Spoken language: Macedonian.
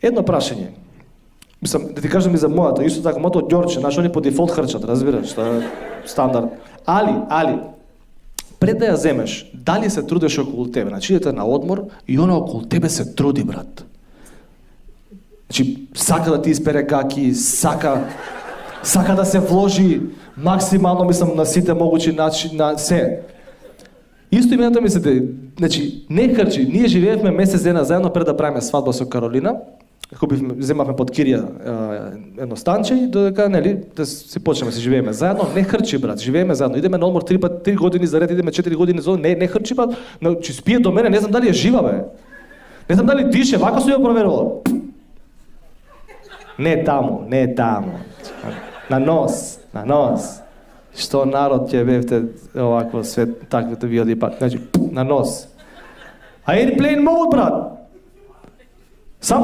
Едно прашање. Мислам, да ти кажам и за мојата, исто така, моето ѓорче, знаеш, они по дефолт хрчат, разбираш, тоа е стандард. Али, пред да ја земеш, дали се трудеше околу тебе? Значи, идете на одмор и она околу тебе се труди, брат. Значи, сака да ти испере гаки, сака да се вложи максимално, мислам, на сите могучи начини, на се. Исто имената ми се, значи, не хрчи, ние живеевме месец дена заедно пред да правиме свадба со Каролина, земавме под кирија едно станче и додека, нели, да се почнеме се живееме заедно, не хрчи, брат, живееме заедно, идеме на одмор 3 години за ред, идеме 4 години за ред, не хрчи, брат, че спие до мене, не знам дали е жива, бе. Не знам дали дише, вака сум ја проверувал. Не таму. На нос. Што народ ќе бевте овакво свет, таквите ви оди пак, значи, на нос. Airplane mode, брат!